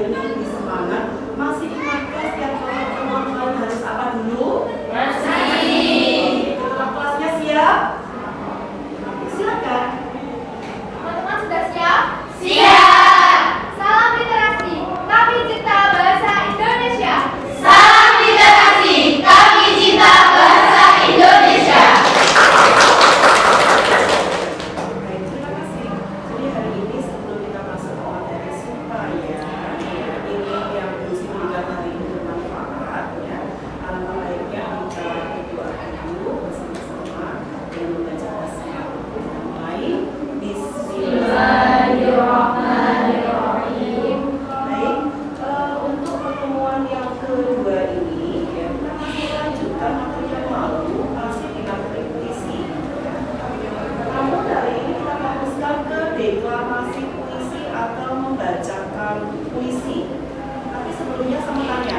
ini lebih semangat. Masih ingatkah setiap kali pertemuan kalian harus apa dulu? Masih. Ketua kelasnya siap? Silakan. Teman-teman sudah siap? Siap. Salam literasi. Kami cinta bahasa Indonesia. Salam literasi. Kami cinta bahasa Indonesia. Baik, terima kasih. Jadi hari ini sebelum kita masuk ke materi supaya ini yang diberikan hari ini bermanfaat ya. Alangkah baiknya kita berdoa dulu bersama-sama dengan membaca basmalah. Mulai Bismillahirrahmanirrahim. Baik, untuk pertemuan yang kedua ini ya, kita masih melanjutkan materi yang lalu masih di materi puisi. Namun hari ini kita fokuskan ke deklamasi puisi atau membacakan puisi. Tapi sebelumnya saya mau tanya,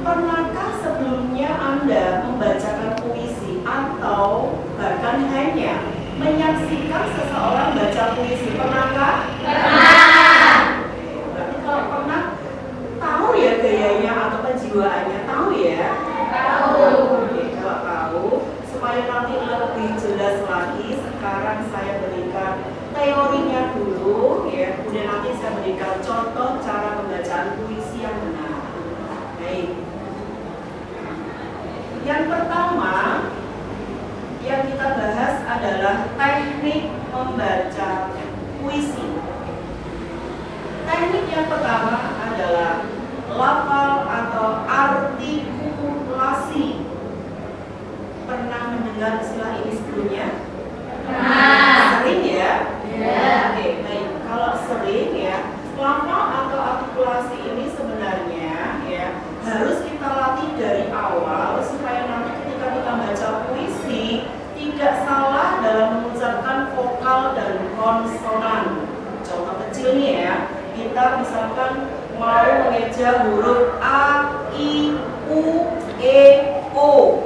pernahkah sebelumnya Anda membacakan puisi atau bahkan hanya menyaksikan seseorang baca puisi? Pernahkah? Pernah. Berarti kalau pernah, tahu ya gayanya atau penjiwaannya? Tahu ya? Tahu. Oke, kalau tahu, supaya nanti lebih jelas lagi, sekarang saya berikan teorinya dulu ya, kemudian nanti saya berikan contoh cara pembacaan puisi yang benar. Baik. Yang pertama yang kita bahas adalah teknik membaca puisi. Teknik yang pertama adalah lafal atau artikulasi. Pernah mendengar istilah ini sebelumnya? Pernah. Sering ya? Ya. Oke, baik. Kalau sering ya, lafal atau artikulasi ini sebenarnya ya harus kita latih dari awal supaya nanti ketika kita baca puisi tidak salah dalam mengucapkan vokal dan konsonan. Contoh kecil nih ya, kita misalkan mau mengeja huruf A, I, U, E, O.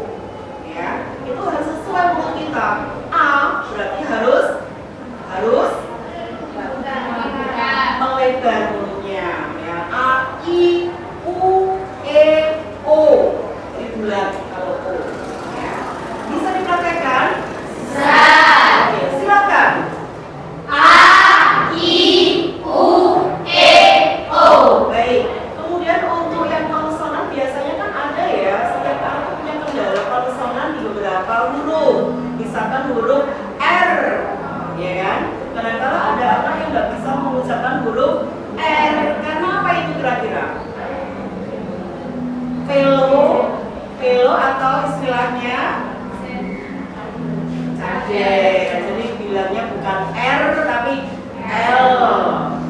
Ya, itu harus sesuai mulut kita. A berarti harus melebar mulutnya. Ya, A, I, U, E, O. Ini bulat kalau O. Ya. Bisa dipraktekkan? Bisa. Oke, silakan. A, I, U, E, O. Baik. Kemudian untuk yang konsonan biasanya kan ada ya, setiap anak punya kendala konsonan di beberapa huruf. Misalkan huruf R, ya kan? Kadang-kadang ada anak yang nggak bisa mengucapkan huruf R. Karena apa itu kira-kira? Velo atau istilahnya cadel. Jadi bilangnya bukan R tapi L.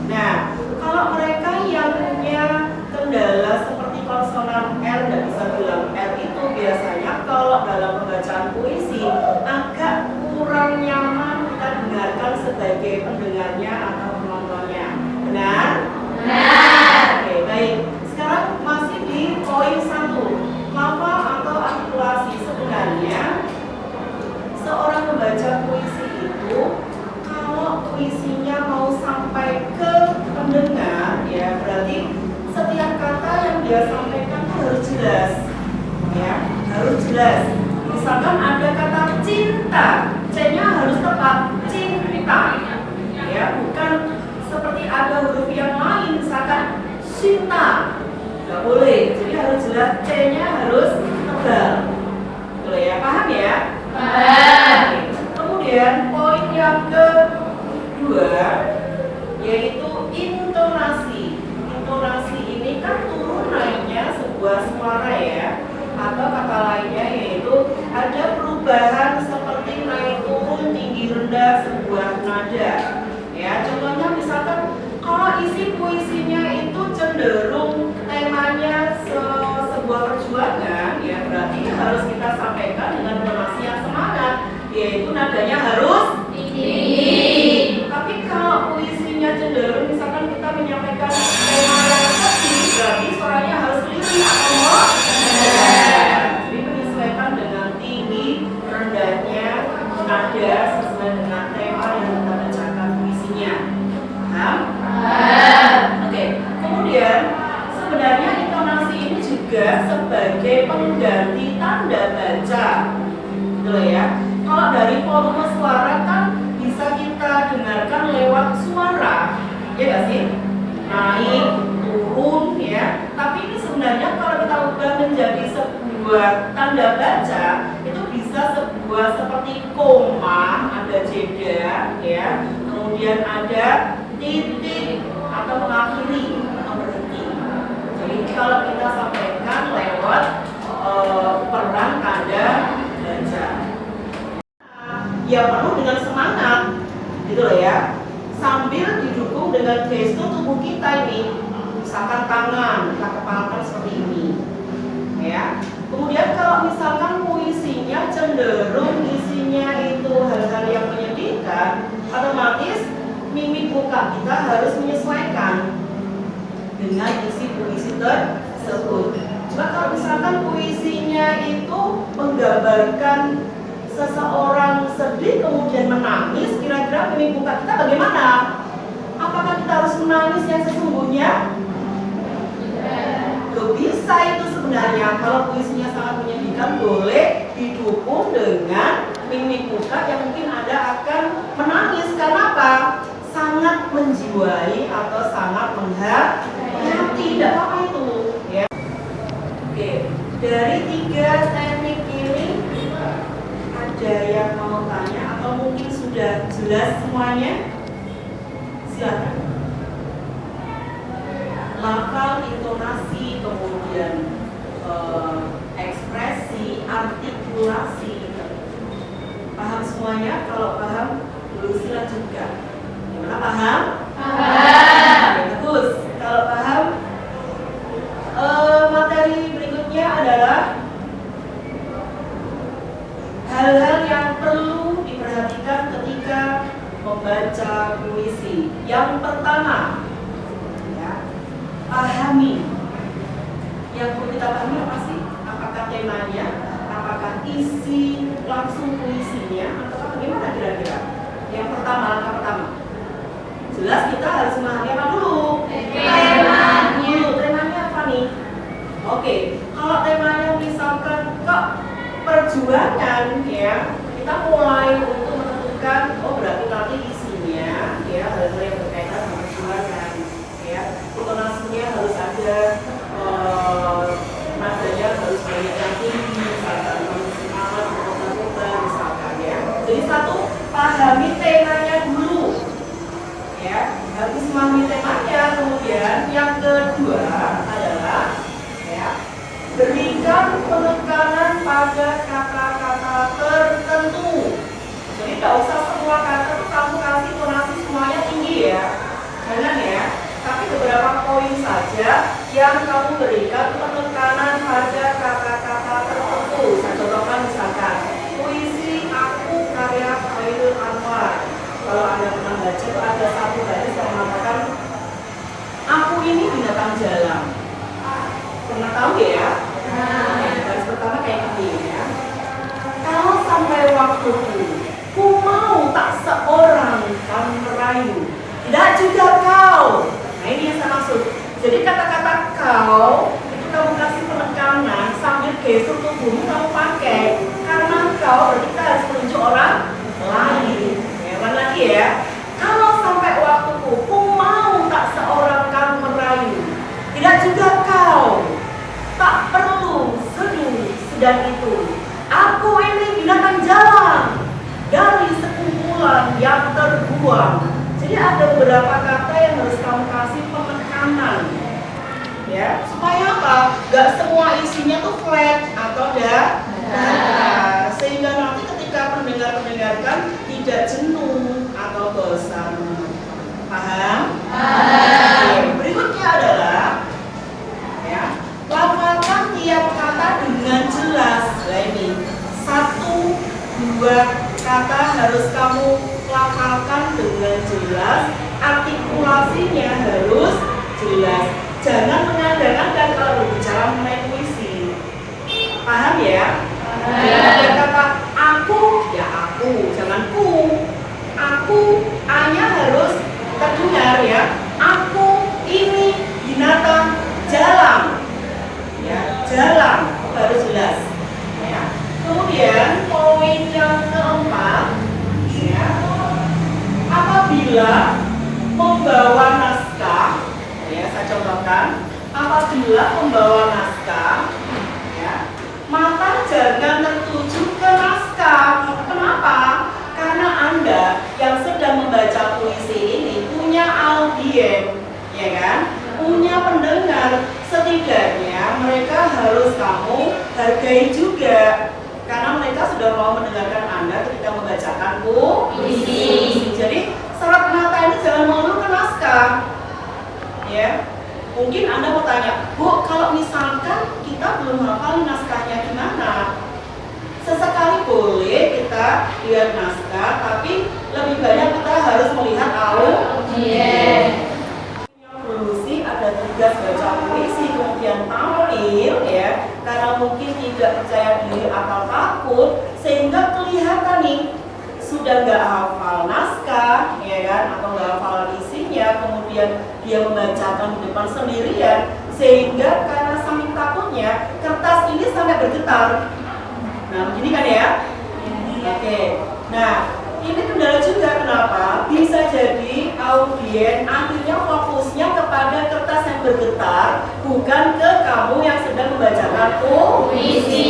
Nah, kalau mereka yang punya kendala seperti konsonan R nggak bisa bilang R, itu biasanya kalau dalam pembacaan puisi agak kurang nyaman kita dengarkan sebagai pendengarnya atau penontonnya. Benar? Benar. Oke, baik. Sekarang masih di poin 1. Lafal atau artikulasi. Sebenarnya seorang pembaca puisi itu kalau puisinya mau sampai ke pendengar ya berarti setiap kata yang dia sampaikan itu harus jelas. Ya, harus jelas. Misalkan ada kata cinta, C-nya harus tepat, cinta. Ya, bukan seperti ada huruf yang lain, misalkan cinta. Nggak boleh, jadi harus jelas, C-nya harus tebal. Boleh ya, paham ya? Paham. Kemudian poin yang kedua yaitu intonasi. Intonasi ini kan turun naiknya sebuah suara ya, atau kata lainnya yaitu ada perubahan seperti naik turun tinggi rendah sebuah nada. Ya, contohnya misalkan kalau isi puisinya itu cenderung temanya sebuah perjuangan, ya berarti harus kita sampaikan dengan intonasi yang semangat, yaitu nadanya harus Tinggi. Tapi kalau puisinya cenderung misalkan kita menyampaikan tema yang sedih, berarti suaranya harus lirih atau rendah. Jadi menyesuaikan dengan tinggi rendahnya nada sesuai dengan tema yang kita bacakan puisinya. Paham? Paham. Oke. Kemudian juga sebagai pengganti tanda baca, gitu loh ya. Kalau dari volume suara kan bisa kita dengarkan lewat suara, ya nggak sih? Naik, turun, ya. Tapi ini sebenarnya kalau kita ubah menjadi sebuah tanda baca, itu bisa sebuah seperti koma, ada jeda, ya. Kemudian ada titik atau mengakhiri atau berhenti. Jadi kalau kita sampaikan lewat peran tanda baca, ya penuh dengan semangat, gitu loh ya. Sambil didukung dengan gestur tubuh kita ini, misalkan tangan kita kepalkan seperti ini, ya. Kemudian kalau misalkan puisinya cenderung isinya itu hal-hal yang menyedihkan, otomatis mimik muka kita harus menyesuaikan dengan isi puisi tersebut. Coba kalau misalkan puisinya itu menggambarkan seseorang sedih kemudian menangis, kira-kira mimik muka kita bagaimana? Apakah kita harus menangis yang sesungguhnya? Loh, bisa itu sebenarnya. Kalau puisinya sangat menyedihkan, boleh didukung dengan mimik muka yang mungkin ada akan menangis. Karena apa? Sangat menjiwai atau sangat menghayati. Tidak apa itu, ya. Oke, dari 3 teknik ini ada yang mau tanya atau mungkin sudah jelas semuanya? Silakan. Lafal, intonasi, kemudian ekspresi, artikulasi. Paham semuanya? Kalau paham, dulu silakan. Gimana, paham? Paham. Bagus. Kalau paham, materi berikutnya adalah hal-hal yang perlu diperhatikan ketika membaca puisi. Yang pertama, ya, pahami. Yang perlu kita pahami apa sih? Apakah temanya, apakah isi langsung puisinya, atau bagaimana kira-kira? Yang pertama, langkah pertama, jelas kita harus memahami apa dulu? Temanya. Temanya apa nih? Oke, kalau temanya misalkan kok perjuangan, ya, kita mulai untuk menentukan, oh berarti nanti isinya, ya, hal-hal yang berkaitan dengan perjuangan, ya, intonasinya harus ada, nadanya harus banyak yang tinggi, misalkan harus semangat, coba-coba, misalkan, ya. Jadi satu, pahami temanya dulu, ya, harus memahami temanya. Kemudian yang kedua adalah, ya, berikan penekanan pada kata-kata tertentu. Jadi tidak usah semua kata itu kamu kasih tonasi semuanya tinggi, ya, jangan, ya. Tapi beberapa poin saja yang kamu berikan penekanan pada kata-kata tertentu. Saya contohkan misalkan puisi Aku karya Khairul Anwar. Kalau Anda pernah baca itu ada satu baris yang mengatakan aku ini binatang jalan. Pernah tahu, ya? Baris pertama kayak gini, ya. Kalau sampai waktuku, ku mau tak seorang kan merayu, tidak juga kau. Nah, ini yang saya maksud. Jadi kata-kata kau itu kamu kasih penekanan sambil gestur tubuhmu kamu pakai. Karena kau berarti kita harus menunjuk orang lain. Ya, ulang lagi, ya. Kalau sampai waktuku, ku mau tak seorang kamu merayu, tidak juga kau. Tak perlu sedih sedang itu. Aku ini binatang jalan dari sekumpulan yang terbuang. Jadi ada beberapa kata yang harus kamu kasih penekanan, ya, supaya apa? Gak semua isinya tuh flat atau datar, sehingga nanti ketika pendengar mendengarkan tidak jenuh atau bosan. Paham? Oke, berikutnya adalah, ya, lafalkan tiap kata dengan jelas. Nah ini, 1, 2 kata harus kamu lafalkan dengan jelas, artikulasinya harus jelas. Jangan mengada-ngada kalau berbicara mengenai puisi. Paham, ya? Jangan ada kata aku, ya aku, jangan ku. Aku, A-nya harus terdengar, ya. Aku ini binatang jalan, ya. apabila membawa naskah, ya, mata jangan tertuju ke naskah. Kenapa? Karena Anda yang sedang membaca puisi ini punya audien, ya kan? Punya pendengar. Setidaknya mereka harus kamu hargai juga, karena mereka sudah mau mendengarkan Anda ketika membacakan puisi. Jadi sorot mata ini jangan melulu ke naskah, ya. Mungkin Anda mau tanya, Bu, kalau misalkan kita belum hafal naskahnya gimana? Sesekali boleh kita lihat naskah, tapi lebih banyak kita harus melihat audien. Evolusi ada tugas baca puisi, kemudian tampil, ya, karena mungkin tidak percaya diri atau takut, sehingga kelihatan nih sudah nggak hafal naskah, ya kan, atau nggak hafal isinya, kemudian dia membacakan di depan sendirian, sehingga karena saking takutnya kertas ini sampai bergetar. Nah, begini kan ya? Oke. Nah, ini kendala juga. Kenapa? Bisa jadi audien akhirnya fokusnya kepada kertas yang bergetar, bukan ke kamu yang sedang membacakan puisi.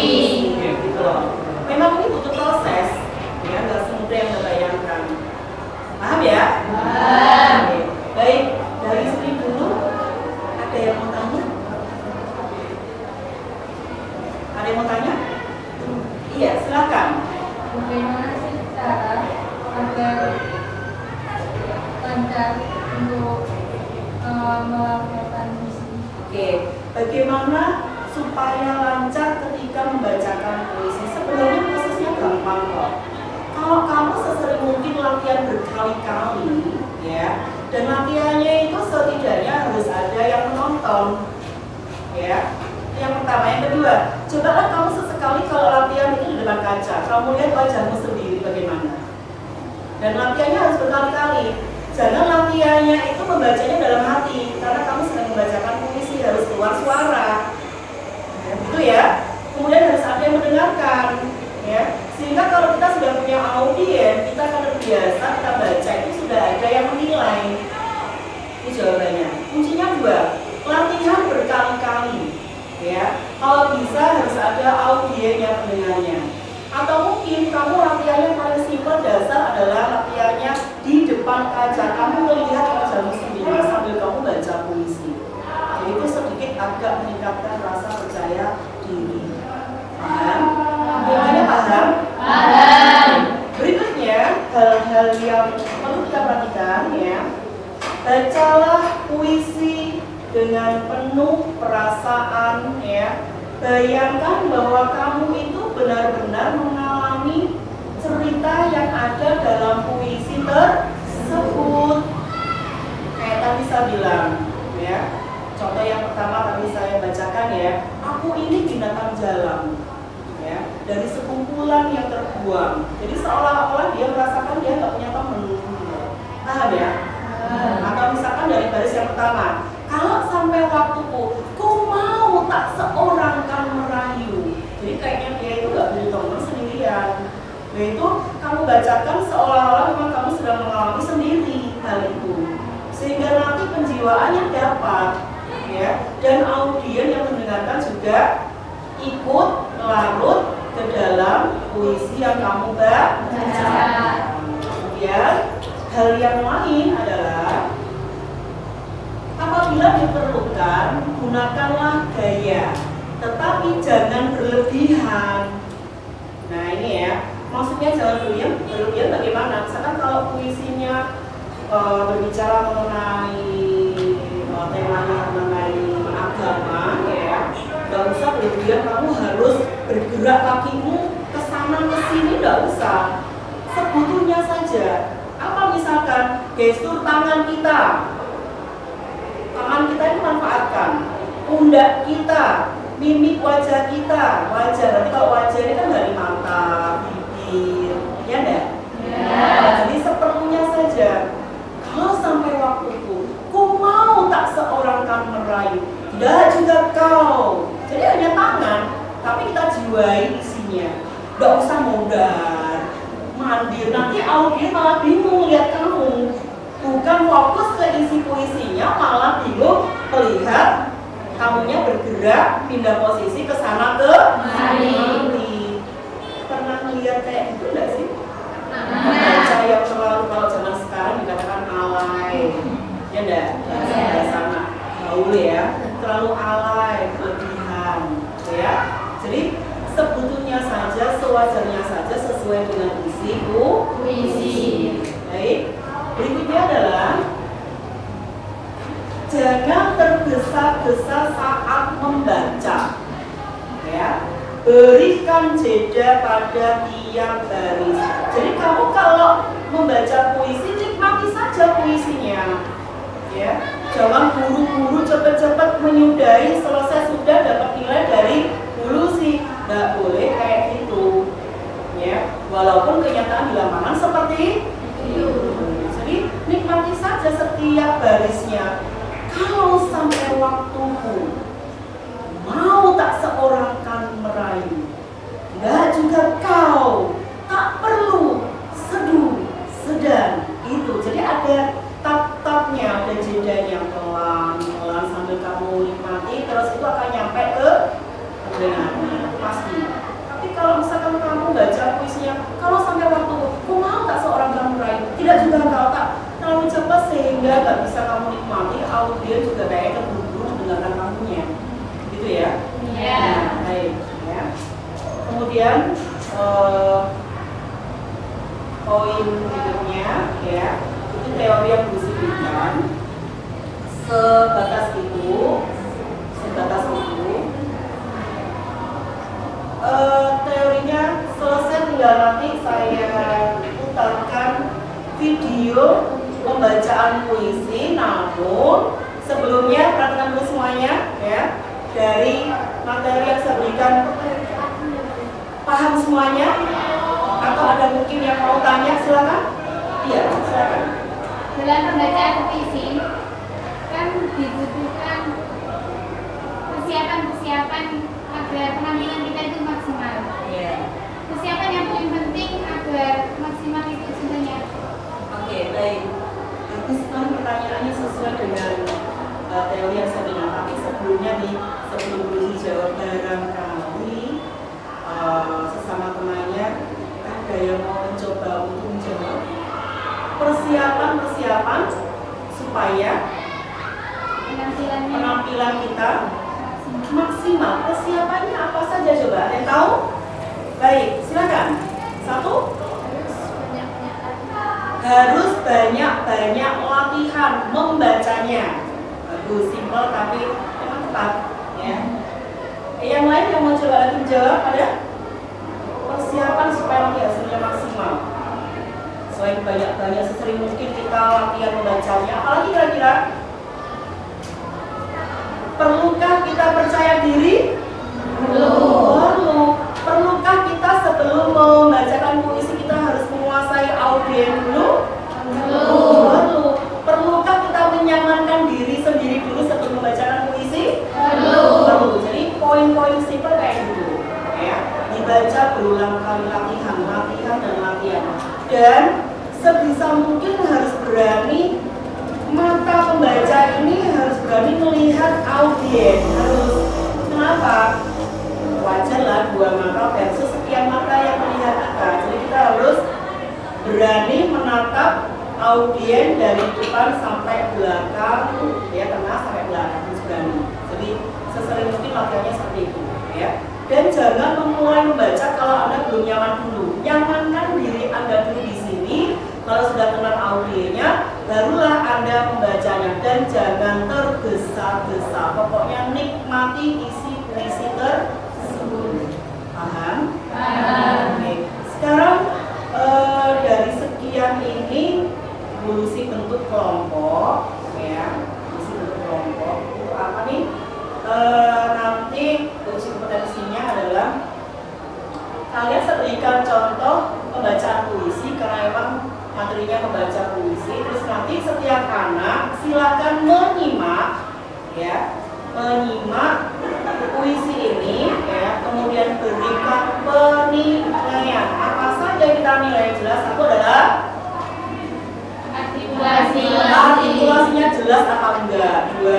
Gitu loh. Memang ini butuh proses, ya, nggak semudah yang Anda bayangkan. Paham ya? Paham. Oke. Baik, dari sini dulu. Ada yang mau tanya? Ada yang mau tanya? Iya, silakan. Bagaimana sih cara agar lancar untuk melakukan misi? Oke, bagaimana supaya lancar ketika membacakan puisi? Sebenarnya prosesnya gampang kok. Kalau kamu sesering mungkin latihan berkali-kali, ya, dan latihannya itu setidaknya harus ada yang menonton, ya. Yang pertama, yang kedua, cobalah kamu sesekali kalau latihan itu di depan kaca, kamu lihat wajahmu sendiri bagaimana. Dan latihannya harus berkali-kali. Jangan latihannya itu membacanya dalam hati, karena kamu sedang membacakan puisi, harus keluar suara. Ya, gitu ya. Kemudian harus ada yang mendengarkan, ya. Sehingga kalau kita sudah punya audien, kita akan terbiasa, kita baca itu sudah ada yang menilai. Ini jawabannya. Kuncinya dua, latihan berkali-kali. Ya, kalau bisa harus ada audien yang mendengarnya. Atau mungkin kamu latihannya paling simpel dasar adalah latihannya di depan kaca. Kamu melihat wajahmu sendiri sambil kamu baca puisi. Jadi itu sedikit agak meningkatkan rasa percaya diri. Paham? Semuanya paham? Paham. Berikutnya hal-hal yang perlu kita perhatikan, ya. Bacalah puisi dengan penuh perasaan, ya. Bayangkan bahwa kamu itu benar-benar mengalami cerita yang ada dalam puisi tersebut. Kayak tadi saya bilang, ya. Contoh yang pertama tadi saya bacakan, ya. Aku ini binatang jalan, ya. Dari sekumpulan yang terbuang. Jadi seolah-olah dia merasakan dia nggak punya teman. Paham ya? Atau misalkan dari baris yang pertama, kalau sampai waktuku, ku mau tak seorang kan merayu. Jadi kayaknya dia itu gak punya teman sendirian. Nah itu kamu bacakan seolah-olah memang kamu sedang mengalami sendiri hal itu. Sehingga nanti penjiwaannya dapat, ya. Dan audien yang mendengarkan juga ikut larut ke dalam puisi yang kamu baca. Kemudian hal yang lain adalah apabila diperlukan, gunakanlah gaya, tetapi jangan berlebihan. Nah ini ya, maksudnya jangan berlebihan bagaimana? Misalkan kalau puisinya berbicara mengenai temanya mengenai agama, ya, nggak usah berlebihan. Kamu harus bergerak kakimu ke sana ke sini, nggak usah. Sebutunya saja. Apa misalkan gestur tangan kita? Tangan kita itu manfaatkan, pundak kita, mimik wajah kita, wajah. Nanti kalau wajah ini kan dari mata, bibir, ya enggak? Ya. Jadi seperlunya saja. Kalau sampai waktuku, ku mau tak seorang kan merayu, tidak juga kau. Jadi hanya tangan, tapi kita jiwai isinya. Nggak usah modar, mandir. Nanti audien malah bingung lihat kamu. Bukan fokus ke isi puisinya, malah bingung melihat kamunya bergerak pindah posisi ke sana ke Mari. Pernah melihat kayak gitu enggak sih? Membaca yang terlalu, kalau zaman sekarang dikatakan alay, ya enggak? Bahasa anak gaul ya, terlalu alay, kelebihan, ya. Jadi sebetulnya saja, sewajarnya saja sesuai dengan isi Puisi. Baik, berikutnya adalah jangan tergesa-gesa saat membaca, ya. Berikan jeda pada tiap baris. Jadi kamu kalau membaca puisi, nikmati saja puisinya, ya. Jangan buru-buru cepet-cepet menyudahi, selesai sudah dapat nilai dari dulu sih. Nggak boleh kayak gitu, ya. Walaupun kenyataan di lapangan seperti itu. Jadi nikmati saja setiap barisnya. Kalau sampai waktumu mau tak seorang kan merayu, enggak juga kau tak perlu seduh sedan itu. Jadi ada tap-tapnya, ada jedanya, pelan-pelan sambil kamu nikmati, terus itu akan nyampe ke kebenarannya pasti. Tapi kalau misalkan kamu baca puisinya, kalau sampai waktu ku mau tak seorang kan merayu, tidak juga kau tak terlalu cepat sehingga nggak bisa kamu nikmati, audiens juga kayak terburu-buru mendengarkan kamunya. Gitu ya. Iya. Nah, baik ya. Kemudian poin berikutnya ya, itu teori yang disebutkan sebatas itu. Teorinya selesai, tinggal nanti saya putarkan video pembacaan puisi. Namun sebelumnya perhatikan dulu semuanya ya. Dari materi yang saya berikan, paham semuanya? Atau ada mungkin yang mau tanya? Silakan. Iya, silakan. Dalam pembacaan puisi kan dibutuhkan persiapan agar penampilan kita itu maksimal. Iya. Persiapan yang paling penting agar maksimal itu sebenarnya. Oke, baik. Nanti sekarang pertanyaannya sesuai dengan teori yang saya dengar. Tapi sebelumnya sebelum dulu dijawab, barangkali sesama temannya ada yang mau mencoba untuk menjawab persiapan supaya penampilan kita maksimal. Persiapannya apa saja coba? Ada yang tahu? Baik, silakan. Satu, harus banyak-banyak latihan membacanya. Bagus, simpel tapi memang tepat ya. Yang lain yang mau coba lagi menjawab ada? Persiapan supaya nanti hasilnya maksimal. Selain banyak-banyak, sesering mungkin kita latihan membacanya. Apalagi kira-kira? Perlukah kita percaya diri? Perlu. Perlukah kita sebelum membacakan puisi kita harus menguasai audiens dulu? Perlu. Perlukah kita menyamankan diri sendiri dulu sebelum membacakan puisi? Perlu. Jadi poin-poin simpel kayak gitu ya. Dibaca berulang kali, latihan dan latihan. Dan sebisa mungkin harus berani, mata pembaca ini harus berani melihat audiens. Harus. Kenapa? Wajar lah 2 mata versus sekian mata yang melihat kita. Jadi kita harus berani menatap audiens dari depan sampai belakang, ya, tengah sampai belakang, harus berani. Jadi sesering mungkin latihannya seperti itu ya. Dan jangan memulai membaca kalau Anda belum nyaman dulu. Nyamankan diri Anda dulu di sini. Kalau sudah kenal audiensnya, barulah Anda membacanya. Dan jangan tergesa-gesa. Pokoknya nikmati isi puisi tersebut. Paham? Oke. Sekarang dari sekian ini evolusi bentuk kelompok, ya. Evolusi bentuk kelompok itu apa nih? Nanti uji kompetensinya adalah kalian berikan contoh pembacaan puisi karena memang materinya membaca puisi. Terus nanti setiap anak silakan menyimak, ya, menyimak puisi ini, ya, kemudian berikan penilaian. Apa saja kita nilai? Jelas satu adalah artikulasinya jelas apa enggak? 2,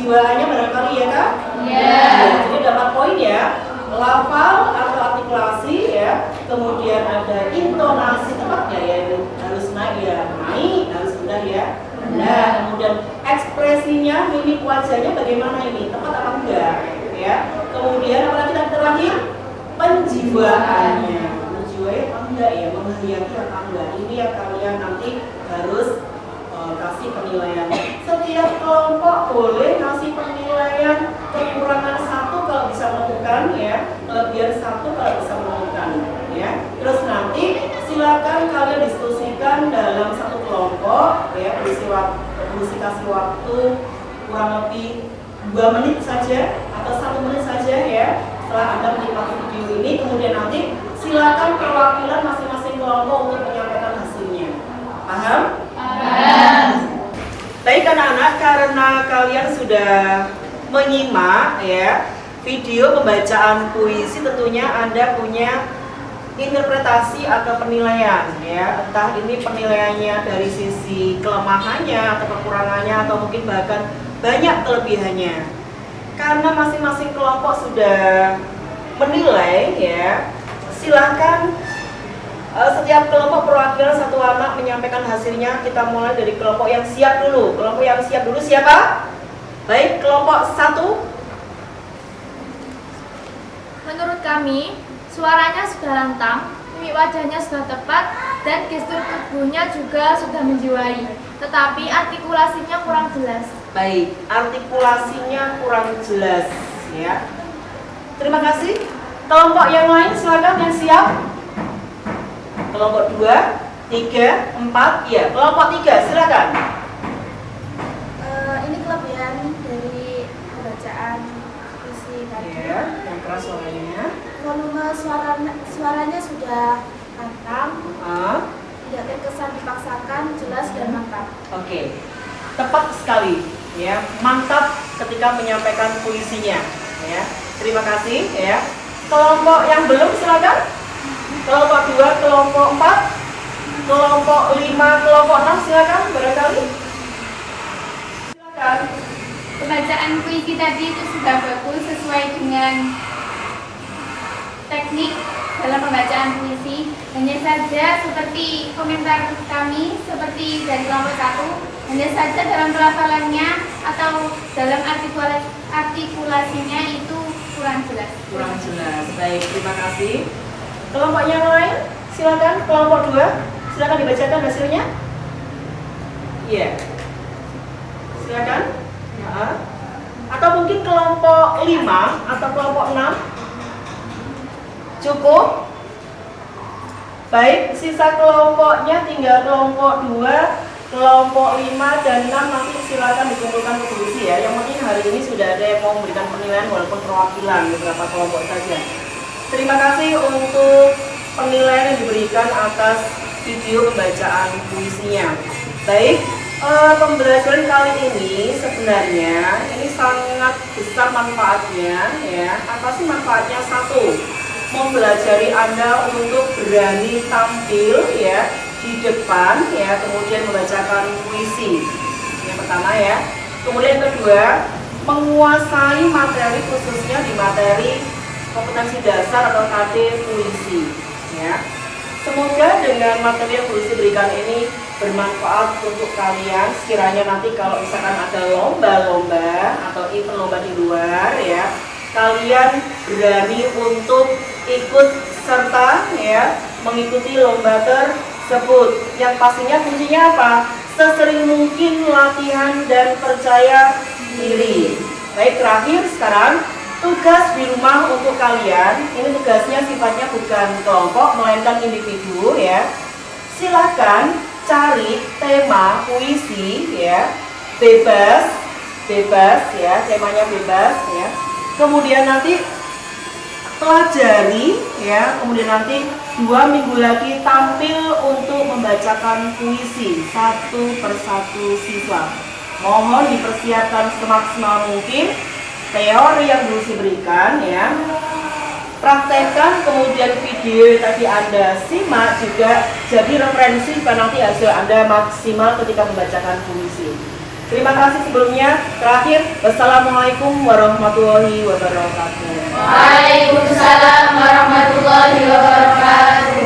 penjiwaannya barangkali ya kan? Iya. Jadi dapat poin ya. Lafal atau artikulasi ya, kemudian ada intonasi tepatnya ya, harus naik ya, naik, harus rendah ya. Nah, kemudian ekspresinya, mimik wajahnya bagaimana ini, tepat apa enggak ya. Kemudian apalagi yang terakhir, penjiwaannya, menjiwai apa enggak ya, menghayati apa enggak. Ini yang kalian nanti harus kasih penilaian. Setiap kelompok boleh kasih penilaian kekurangan 1 kalau bisa menemukan ya, kelebihan 1 kalau bisa menemukan ya. Terus nanti silakan kalian diskusikan dalam satu kelompok ya, berisi kasih waktu kurang lebih 2 menit saja atau 1 menit saja ya. Setelah Anda menikmati video ini, kemudian nanti silakan perwakilan masing-masing kelompok untuk menyampaikan hasilnya. Paham? Baik anak-anak, karena kalian sudah menyimak ya video pembacaan puisi, tentunya Anda punya interpretasi atau penilaian ya. Entah ini penilaiannya dari sisi kelemahannya atau kekurangannya atau mungkin bahkan banyak kelebihannya. Karena masing-masing kelompok sudah menilai ya, silahkan setiap kelompok perwakilan satu anak menyampaikan hasilnya. Kita mulai dari kelompok yang siap dulu. Kelompok yang siap dulu siapa? Baik, kelompok 1. Menurut kami, suaranya sudah lantang, mimik wajahnya sudah tepat, dan gestur tubuhnya juga sudah menjiwai. Tetapi artikulasinya kurang jelas. Baik, artikulasinya kurang jelas ya. Terima kasih. Kelompok yang lain silakan yang siap. Kelompok 2, 3, 4, ya. Kelompok 3 silakan. Ini kelebihan dari pembacaan puisi tadi. Ya, yang keras suaranya. Volume suaranya sudah lantang, tidak terkesan dipaksakan, jelas dan mantap. Oke, tepat sekali ya, mantap ketika menyampaikan puisinya ya. Terima kasih ya. Kelompok yang belum silakan. Kelompok 2, kelompok 4, kelompok 5, kelompok 6 silakan barangkali. Silakan. Pembacaan puisi tadi itu sudah bagus sesuai dengan teknik dalam pembacaan puisi. Hanya saja seperti komentar kami, seperti dari kelompok 1, hanya saja dalam pelafalannya atau dalam artikulasinya itu kurang jelas. Kurang jelas. Baik, terima kasih. Kelompok yang lain silakan. Kelompok 2 silakan dibacakan hasilnya. Iya. Silakan. Ya. Atau mungkin kelompok 5 atau kelompok 6. Cukup. Baik, sisa kelompoknya tinggal kelompok 2, kelompok 5 dan 6 nanti silakan dikumpulkan ke puisi ya. Yang penting hari ini sudah ada yang mau memberikan penilaian walaupun perwakilan beberapa kelompok saja. Terima kasih untuk penilaian yang diberikan atas video pembacaan puisinya. Baik, pembelajaran kali ini sebenarnya ini sangat besar manfaatnya ya. Apa sih manfaatnya? 1, mempelajari Anda untuk berani tampil ya di depan ya, kemudian membacakan puisi. Yang pertama ya. Kemudian yang kedua, menguasai materi khususnya di materi kompetensi dasar atau KD puisi ya. Semoga dengan materi yang puisi berikan ini bermanfaat untuk kalian. Sekiranya nanti kalau misalkan ada lomba-lomba atau event lomba di luar ya, kalian berani untuk ikut serta ya, mengikuti lomba tersebut. Yang pastinya kuncinya apa? Sesering mungkin latihan dan percaya diri. Baik, terakhir sekarang tugas di rumah untuk kalian. Ini tugasnya sifatnya bukan kelompok melainkan individu ya. Silakan cari tema puisi ya, bebas ya, temanya bebas ya. Kemudian nanti pelajari ya, kemudian nanti 2 minggu lagi tampil untuk membacakan puisi satu persatu siswa. Mohon dipersiapkan semaksimal mungkin teori yang dulu diberikan ya, praktekkan, kemudian video yang tadi Anda simak juga jadi referensi supaya nanti hasil Anda maksimal ketika membacakan puisi. Terima kasih sebelumnya. Terakhir, wassalamualaikum warahmatullahi wabarakatuh. Waalaikumsalam warahmatullahi wabarakatuh.